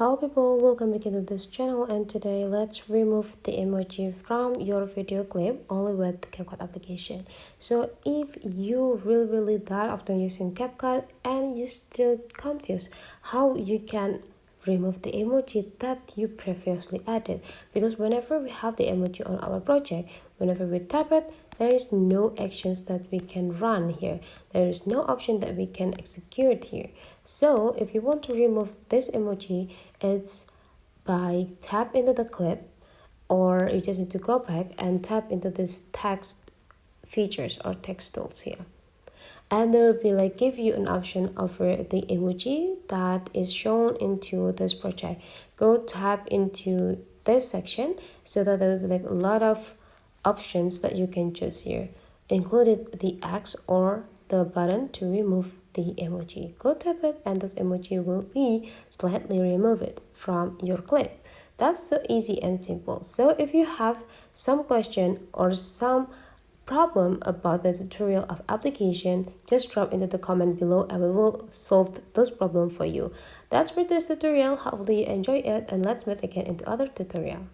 Hello people, welcome back to this channel, and today let's remove the emoji from your video clip only with the Capcut application. So if you really that often using Capcut and you still confused how you can remove the emoji that you previously added, because whenever we have the emoji on our project, whenever we tap it, there is no actions that we can run here. There is no option that we can execute here. So if you want to remove this emoji, it's by tap into the clip, or you just need to go back and tap into this text features or text tools here. And there will be give you an option over the emoji that is shown into this project. Go tap into this section so that there will be a lot of options that you can choose here, including the X or the button to remove the emoji. Go tap it and this emoji will be slightly removed from your clip. That's so easy and simple. So if you have some question or some problem about the tutorial of application, just drop into the comment below and we will solve those problem for you. That's for this tutorial. Hopefully you enjoy it, and let's meet again into other tutorial.